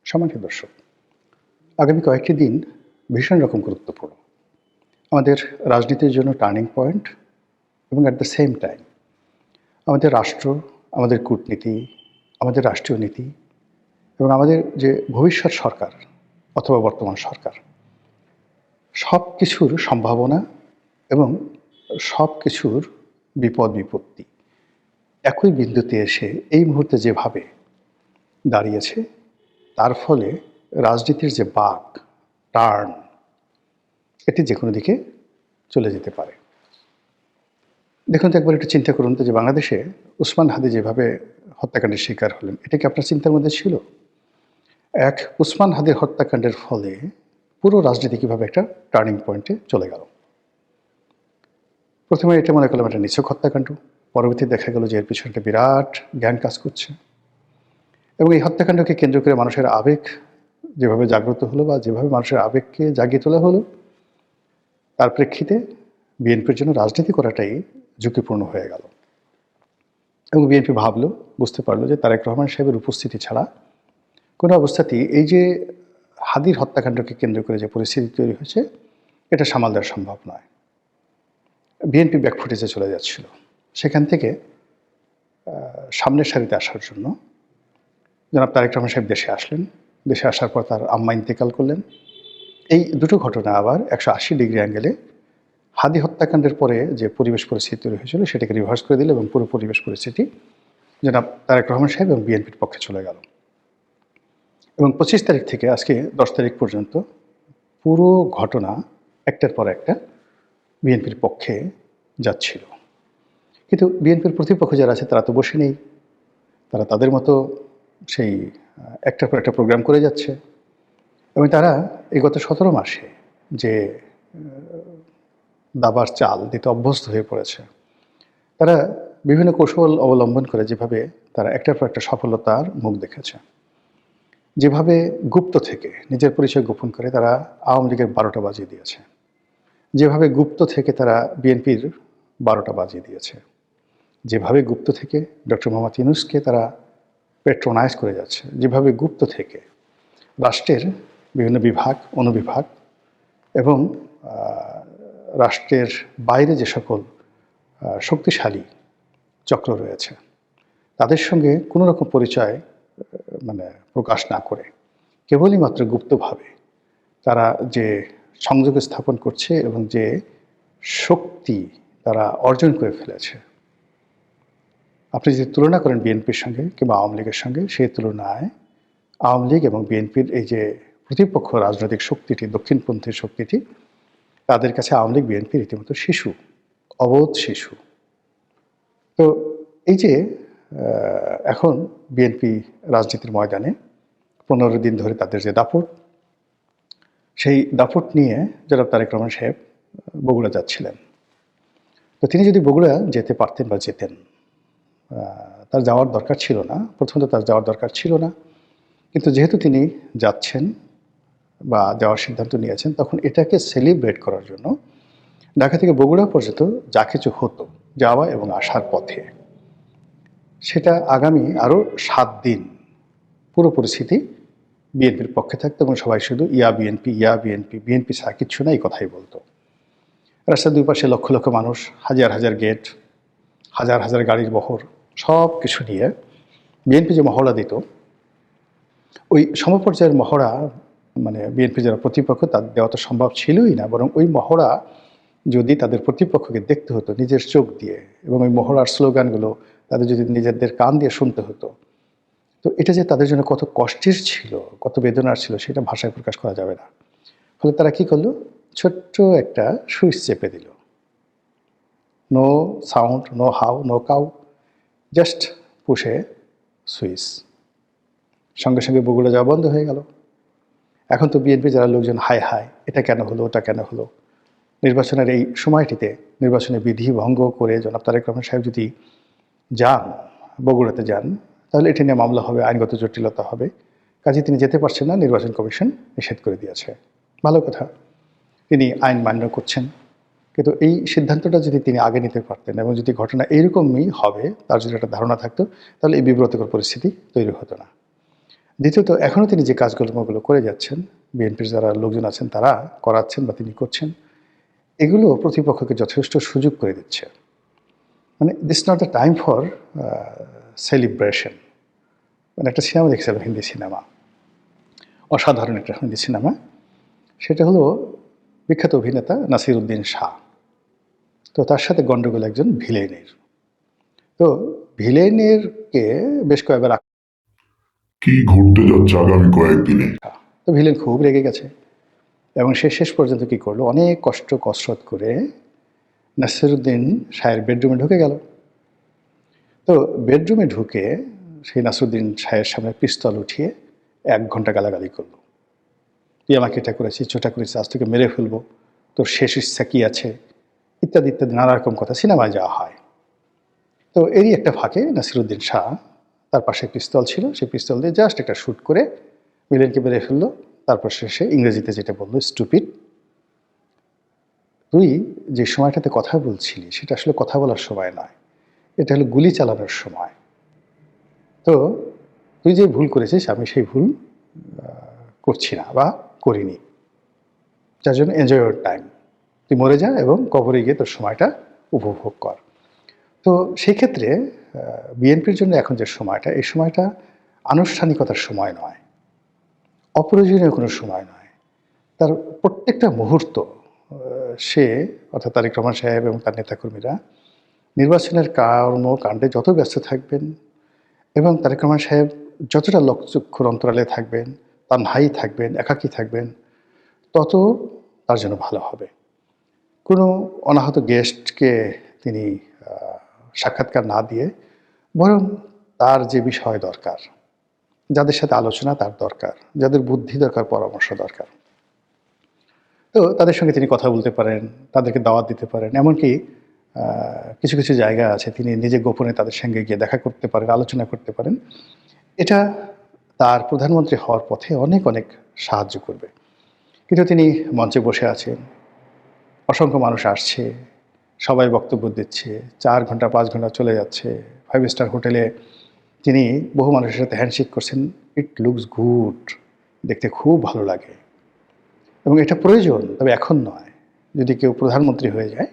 সম্মানিত দর্শক, আগামী কয়েকটি দিন ভীষণ রকম গুরুত্বপূর্ণ। আমাদের রাজনীতির জন্য টার্নিং পয়েন্ট এবং অ্যাট দ্য সেম টাইম আমাদের রাষ্ট্র, আমাদের কূটনীতি, আমাদের রাষ্ট্রীয় নীতি এবং আমাদের যে ভবিষ্যৎ সরকার অথবা বর্তমান সরকার, সব কিছুর সম্ভাবনা এবং সব কিছুর বিপদ বিপত্তি একই বিন্দুতে এসে এই মুহূর্তে যেভাবে দাঁড়িয়েছে, তার ফলে রাজনীতির যে বাঁক, টার্ন, এটি যে কোনো দিকে চলে যেতে পারে। দেখুন তো একবার একটু চিন্তা করুন তো যে বাংলাদেশে উসমান হাদি যেভাবে হত্যাকাণ্ডের শিকার হলেন, এটা কি আপনার চিন্তার মধ্যে ছিল? এক উসমান হাদির হত্যাকাণ্ডের ফলে পুরো রাজনীতি কীভাবে একটা টার্নিং পয়েন্টে চলে গেল। প্রথমে এটা মনে করলাম একটা নিছক হত্যাকাণ্ড, পরবর্তীতে দেখা গেল যে এর পিছনে একটা বিরাট জ্ঞান কাজ করছে এবং এই হত্যাকাণ্ডকে কেন্দ্র করে মানুষের আবেগ যেভাবে জাগ্রত হলো বা যেভাবে মানুষের আবেগকে জাগিয়ে তোলা হলো, তার প্রেক্ষিতে বিএনপির জন্য রাজনীতি করাটাই ঝুঁকিপূর্ণ হয়ে গেল এবং বিএনপি ভাবলো, বুঝতে পারলো যে তারেক রহমান সাহেবের উপস্থিতি ছাড়া কোনো অবস্থাতেই এই যে হাদির হত্যাকাণ্ডকে কেন্দ্র করে যে পরিস্থিতি তৈরি হয়েছে, এটা সামাল দেওয়া সম্ভব নয়। বিএনপি ব্যাকফুটেজে চলে যাচ্ছিল। সেখান থেকে সামনের সারিতে আসার জন্য জনাব তারেক রহমান সাহেব দেশে আসলেন। দেশে আসার পর তার আম্মা ইন্তেকাল করলেন। এই দুটো ঘটনা আবার 180 ডিগ্রি অ্যাঙ্গেলে হাদি হত্যাকাণ্ডের পরে যে পরিবেশ পরিস্থিতি তৈরি হয়েছিল সেটাকে রিভার্স করে দিল এবং পুরো পরিবেশ পরিস্থিতি জনাব তারেক রহমান সাহেব এবং বিএনপির পক্ষে চলে গেল। এবং 25 তারিখ থেকে আজকে 10 তারিখ পর্যন্ত পুরো ঘটনা একটার পর একটা বিএনপির পক্ষে যাচ্ছিল। কিন্তু বিএনপির প্রতিপক্ষ যারা আছে তারা তো বসে নেই, তারা তাদের মতো সেই একটার পর একটা প্রোগ্রাম করে যাচ্ছে এবং তারা এই গত 17 মাসে যে দাবার চাল দিতে অভ্যস্ত হয়ে পড়েছে, তারা বিভিন্ন কৌশল অবলম্বন করে যেভাবে তারা একটার পর একটা সফলতার মুখ দেখেছে, যেভাবে গুপ্ত থেকে নিজের পরিচয় গোপন করে তারা আওয়ামী লীগের 12টা বাজিয়ে দিয়েছে, যেভাবে গুপ্ত থেকে তারা বিএনপির 12টা বাজিয়ে দিয়েছে, যেভাবে গুপ্ত থেকে ডক্টর মোহাম্মদ ইউনূসকে তারা পেট্রোনাইজ করে যাচ্ছে, যেভাবে গুপ্ত থেকে রাষ্ট্রের বিভিন্ন বিভাগ, অনুবিভাগ এবং রাষ্ট্রের বাইরে যে সকল শক্তিশালী চক্র রয়েছে তাদের সঙ্গে কোনো রকম পরিচয় প্রকাশ না করে কেবলই মাত্র গুপ্তভাবে তারা যে সংযোগ স্থাপন করছে এবং যে শক্তি তারা অর্জন করে ফেলেছে, আপনি যদি তুলনা করেন বিএনপির সঙ্গে কিংবা আওয়ামী লীগের সঙ্গে, সেই তুলনায় আওয়ামী লীগ এবং বিএনপির এই যে প্রতিপক্ষ রাজনৈতিক শক্তিটি, দক্ষিণপন্থী শক্তিটি, তাদের কাছে আওয়ামী লীগ বিএনপি রীতিমতো শিশু, অবোধ শিশু। তো এই যে এখন বিএনপি রাজনীতির ময়দানে 15 দিন ধরে তাদের যে দাপট, সেই দাপট নিয়ে জনাব তারেক রহমান সাহেব বগুড়া যাচ্ছিলেন। তো তিনি যদি বগুড়া যেতে পারতেন বা যেতেন, তার যাওয়ার দরকার ছিল না, প্রথমত তার যাওয়ার দরকার ছিল না, কিন্তু যেহেতু তিনি যাচ্ছেন বা যাওয়ার সিদ্ধান্ত নিয়েছেন, তখন এটাকে সেলিব্রেট করার জন্য ঢাকা থেকে বগুড়া পর্যন্ত যা কিছু হতো যাওয়া এবং আসার পথে, সেটা আগামী আরও 7 দিন পুরো পরিস্থিতি বিএনপির পক্ষে থাকতো এবং সবাই শুধু ইয়া বিএনপি, ইয়া বিএনপি, বিএনপি ছাড়া কিচ্ছু না, এই কথাই বলতো। রাস্তার দুই পাশে লক্ষ লক্ষ মানুষ, হাজার হাজার গেট, হাজার হাজার গাড়ির বহর, সব কিছু নিয়ে বিএনপি যে মহড়া দিত, ওই সমপর্যায়ের মহড়া বিএনপি যারা প্রতিপক্ষ তাদের দেওয়া তো সম্ভব ছিলই না, বরং ওই মহড়া যদি তাদের প্রতিপক্ষকে দেখতে হতো নিজের চোখ দিয়ে এবং ওই মহড়ার স্লোগানগুলো তাদের যদি নিজেদের কান দিয়ে শুনতে হতো, তো এটা যে তাদের জন্য কত কষ্টের ছিল, কত বেদনার ছিল, সেটা ভাষায় প্রকাশ করা যাবে না। ফলে তারা কি করলো, ছোট্ট একটা সুইচ চেপে দিল। No sound, no how, no cow, just পুশে সুইচ। সঙ্গে সঙ্গে বগুড়া যাওয়া বন্ধ হয়ে গেল। এখন তো বিএনপি যারা লোকজন হায় হায়, এটা কেন হলো, ওটা কেন হলো। নির্বাচনের এই সময়টিতে নির্বাচনের বিধি ভঙ্গ করে জনাব তারেক রহমান সাহেব যদি যান, বগুড়াতে যান, তাহলে এটা নিয়ে মামলা হবে, আইনগত জটিলতা হবে। কাজে তিনি যেতে পারছেন না, নির্বাচন কমিশন নিষেধ করে দিয়েছে। ভালো কথা, তিনি আইন মান্য করছেন, কিন্তু এই সিদ্ধান্তটা যদি তিনি আগে নিতে পারতেন এবং যদি ঘটনা এইরকমই হবে তার যদি একটা ধারণা থাকতো, তাহলে এই বিব্রতকর পরিস্থিতি তৈরি হতো না। দ্বিতীয়ত এখনও তিনি যে কাজকর্মগুলো করে যাচ্ছেন, বিএনপির যারা লোকজন আছেন তারা করাচ্ছেন বা তিনি করছেন, এগুলো প্রতিপক্ষকে যথেষ্ট সুযোগ করে দিচ্ছে। মানে this not the time for celebration. মানে একটা সিনেমা দেখছিলাম, হিন্দি সিনেমা, অসাধারণ একটা হিন্দি সিনেমা। সেটা হলো বিখ্যাত অভিনেতা নাসিরুদ্দিন শাহ। তো তার সাথে গণ্ডগোল একজন ভিলেনের। তো ভিলেনেরকে বেশ কয়েকবার কি ঘটতে যাচ্ছে আগামী কয়েকদিনে? তো ভিলেন খুব রেগে গেছে এবং সে শেষ পর্যন্ত কী করলো, অনেক কসরত করে নাসিরুদ্দিন শাহের বেডরুমে ঢুকে গেল। তো বেডরুমে ঢুকে সেই নাসিরুদ্দিন শাহের সামনে পিস্তল উঠিয়ে 1 ঘন্টা গালাগালি করলো। তুই আমাকে এটা করেছিস, ওটা করেছিস, আজ থেকে মেরে ফেলবো, তোর শেষ ইচ্ছা কী আছে, ইত্যাদি ইত্যাদি নানা রকম কথা সিনেমায় যাওয়া হয়। তো এরই একটা ফাঁকে নাসিরুদ্দিন শাহ, তার পাশে পিস্তল ছিল, সেই পিস্তল দিয়ে জাস্ট একটা শ্যুট করে ভিলেনকে মেরে ফেললো। তারপর শেষে ইংরেজিতে যেটা বললো, স্টুপিড, তুই যে সময়টাতে কথা বলছিলি সেটা আসলে কথা বলার সময় নয়, এটা হলো গুলি চালানোর সময়। তো তুই যে ভুল করেছিস আমি সেই ভুল করছি না বা করিনি, যার জন্য এনজয় ইউর টাইম, তুই মরে যা এবং কবরে গিয়ে তোর সময়টা উপভোগ কর। তো সেই ক্ষেত্রে বিএনপির জন্য এখন যে সময়টা, এই সময়টা আনুষ্ঠানিকতার সময় নয়, অপ্রয়োজনীয় কোনো সময় নয়। তার প্রত্যেকটা মুহূর্ত সে, অর্থাৎ তারেক রহমান সাহেব এবং তার নেতাকর্মীরা নির্বাচনের কর্মকাণ্ডে যত ব্যস্ত থাকবেন এবং তারেক রহমান সাহেব যতটা লোকচক্ষুর অন্তরালে থাকবেন, তানহাই থাকবেন, একাকী থাকবেন, তত তার জন্য ভালো হবে। কোনো অনাহত গেস্টকে তিনি সাক্ষাৎকার না দিয়ে বরং তার যে বিষয় দরকার, যাদের সাথে আলোচনা তার দরকার, যাদের বুদ্ধি দরকার, পরামর্শ দরকার, তো তাদের সঙ্গে তিনি কথা বলতে পারেন, তাদেরকে দাওয়াত দিতে পারেন। এমনকি কিছু কিছু জায়গা আছে তিনি নিজে গোপনে তাদের সঙ্গে গিয়ে দেখা করতে পারেন, আলোচনা করতে পারেন। এটা তার প্রধানমন্ত্রী হওয়ার পথে অনেক অনেক সাহায্য করবে। কিন্তু তিনি মঞ্চে বসে আছেন, অসংখ্য মানুষ আসছে, সবাই বক্তব্য দিচ্ছে, 4 ঘন্টা 5 ঘন্টা চলে যাচ্ছে। 5 স্টার হোটেলে তিনি বহু মানুষের সাথে হ্যান্ডশেক করছেন। ইট লুকস গুড, দেখতে খুব ভালো লাগে এবং এটা প্রয়োজন, তবে এখন নয়। যদি কেউ প্রধানমন্ত্রী হয়ে যায়,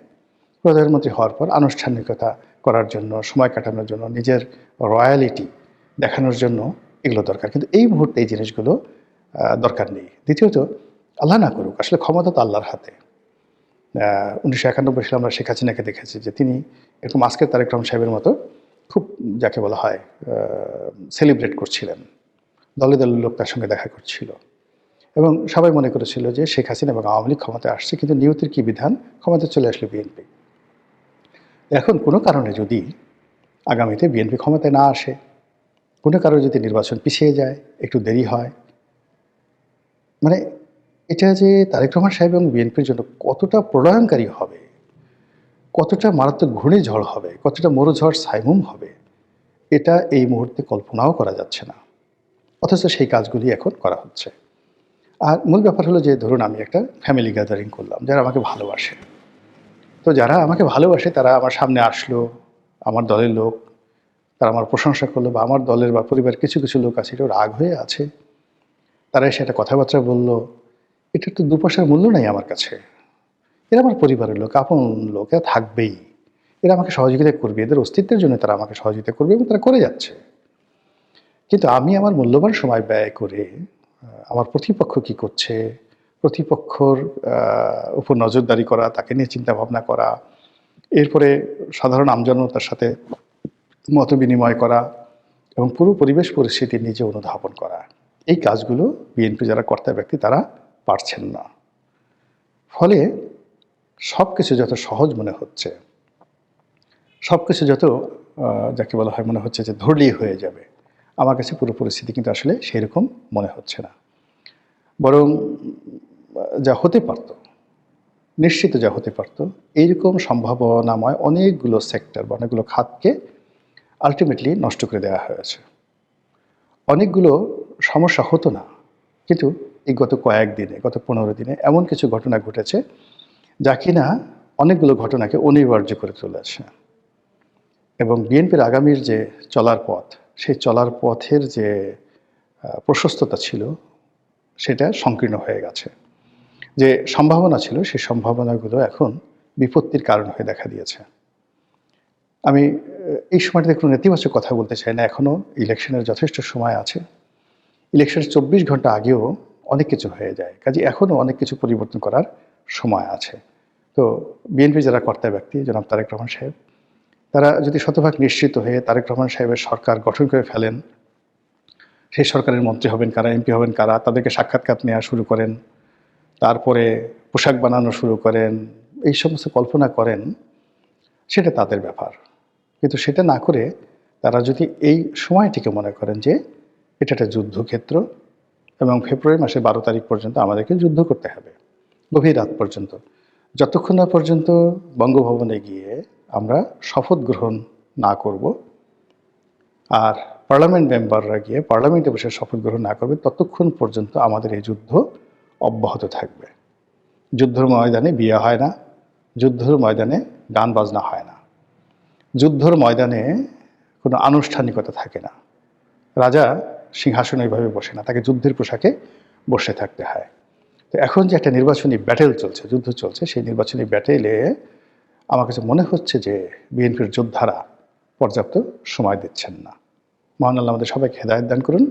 প্রধানমন্ত্রী হওয়ার পর আনুষ্ঠানিকতা করার জন্য, সময় কাটানোর জন্য, নিজের রয়্যালিটি দেখানোর জন্য এগুলো দরকার। কিন্তু এই মুহূর্তে এই জিনিসগুলো দরকার নেই। দ্বিতীয়ত, আল্লাহ না করুক, আসলে ক্ষমতা তো আল্লাহর হাতে। 1991 সালে আমরা শেখ হাসিনাকে দেখেছি যে তিনি এরকম আজকের তারেক রহমান সাহেবের মতো খুব, যাকে বলা হয়, সেলিব্রেট করছিলেন। দলে দলের লোক তার সঙ্গে দেখা করছিল এবং সবাই মনে করেছিল যে শেখ হাসিনা এবং আওয়ামী লীগ ক্ষমতায় আসছে, কিন্তু নিয়তির কী বিধান, ক্ষমতায় চলে আসলো বিএনপি। এখন কোনো কারণে যদি আগামীতে বিএনপি ক্ষমতায় না আসে, কোনো কারণে যদি নির্বাচন পিছিয়ে যায়, একটু দেরি হয়, মানে এটা যে তারেক রহমান সাহেব এবং বিএনপির জন্য কতটা প্রলয়ঙ্কারী হবে, কতটা মারাত্মক ঘূর্ণিঝড় হবে, কতটা মরুঝড় সাইমুম হবে, এটা এই মুহূর্তে কল্পনাও করা যাচ্ছে না। অথচ সেই কাজগুলি এখন করা হচ্ছে। আর মূল ব্যাপার হলো যে, ধরুন আমি একটা ফ্যামিলি গ্যাদারিং করলাম, যারা আমাকে ভালোবাসে। তো যারা আমাকে ভালোবাসে তারা আমার সামনে আসলো, আমার দলের লোক, তারা আমার প্রশংসা করলো, বা আমার দলের বা পরিবারের কিছু কিছু লোক আছে এটাও রাগ হয়ে আছে, তারা এসে একটা কথাবার্তা বললো, এটার তো 2 পয়সার মূল্য নাই আমার কাছে। এরা আমার পরিবারের লোক, আপন লোক, এরা থাকবেই, এরা আমাকে সহযোগিতা করবে, এদের অস্তিত্বের জন্য তারা আমাকে সহযোগিতা করবে এবং তারা করে যাচ্ছে। কিন্তু আমি আমার মূল্যবান সময় ব্যয় করে আমার প্রতিপক্ষ কি করছে, প্রতিপক্ষর উপর নজরদারি করা, তাকে নিয়ে চিন্তা ভাবনা করা, এরপরে সাধারণ আমজনতার সাথে মত বিনিময় করা এবং পুরো পরিবেশ পরিস্থিতি নিজে অনুধাবন করা, এই কাজগুলো বিএনপি যারা কর্তা ব্যক্তি তারা পারছেন না। ফলে সব কিছু যত সহজ মনে হচ্ছে, সব কিছু যত যাকে বলা হয় মনে হচ্ছে যে ধরলেই হয়ে যাবে, আমার কাছে পুরো পরিস্থিতি কিন্তু আসলে সেরকম মনে হচ্ছে না। বরং যা হতে পারত, নিশ্চিত যা হতে পারত, এইরকম সম্ভাবনাময় অনেকগুলো সেক্টর বা অনেকগুলো খাতকে আলটিমেটলি নষ্ট করে দেওয়া হয়েছে। অনেকগুলো সমস্যা হতো না, কিন্তু এই গত কয়েকদিনে, গত 15 দিনে এমন কিছু ঘটনা ঘটেছে যা কিনা অনেকগুলো ঘটনাকে অনিবার্য করে তুলেছে এবং বিএনপির আগামীর যে চলার পথ, সেই চলার পথের যে প্রশস্ততা ছিল সেটা সংকীর্ণ হয়ে গেছে। যে সম্ভাবনা ছিল সেই সম্ভাবনাগুলো এখন বিপত্তির কারণ হয়ে দেখা দিয়েছে। আমি এই সময়টাতে কোনো নেতিবাচক কথা বলতে চাই না। এখনও ইলেকশনের যথেষ্ট সময় আছে। ইলেকশনের ২৪ ঘন্টা আগেও অনেক কিছু হয়ে যায়। কাজেই এখনও অনেক কিছু পরিবর্তন করার সময় আছে। তো বিএনপি যারা কর্তা ব্যক্তি জনাব তারেক রহমান সাহেব, তারা যদি শতভাগ নিশ্চিত হয়ে তারেক রহমান সাহেবের সরকার গঠন করে ফেলেন, সেই সরকারের মন্ত্রী হবেন কারা, এমপি হবেন কারা, তাদেরকে সাক্ষাৎকার নেওয়া শুরু করেন, তারপরে পোশাক বানানো শুরু করেন, এই সমস্ত কল্পনা করেন, সেটা তাদের ব্যাপার। কিন্তু সেটা না করে তারা যদি এই সময়টিকে মনে করেন যে এটা একটা যুদ্ধক্ষেত্র এবং ফেব্রুয়ারি মাসের ১২ তারিখ পর্যন্ত আমাদেরকে যুদ্ধ করতে হবে, গভীর রাত পর্যন্ত, যতক্ষণ না পর্যন্ত বঙ্গভবনে গিয়ে আমরা শপথ গ্রহণ না করব আর পার্লামেন্ট মেম্বাররা গিয়ে পার্লামেন্টে বসে শপথ গ্রহণ না করবে, ততক্ষণ পর্যন্ত আমাদের এই যুদ্ধ অব্যাহত থাকবে। যুদ্ধের ময়দানে বিয়ে হয় না, যুদ্ধের ময়দানে গান বাজনা হয় না, যুদ্ধের ময়দানে কোনো আনুষ্ঠানিকতা থাকে না। রাজা সিংহাসনে ওইভাবে বসে না, তাকে যুদ্ধের পোশাকে বসে থাকতে হয়। তো এখন যে একটা নির্বাচনী ব্যাটেল চলছে, যুদ্ধ চলছে, সেই নির্বাচনী ব্যাটেলে আমার কাছে মনে হচ্ছে যে বিএনপির যোদ্ধারা পর্যাপ্ত সময় দিচ্ছেন না। মহান আল্লাহ আমাদের সবাইকে হেদায়েত দান করুন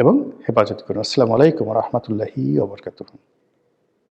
এবং হেফাজত করুন। আসসালামু আলাইকুম ওয়া রাহমাতুল্লাহি ওয়া বারাকাতুহু।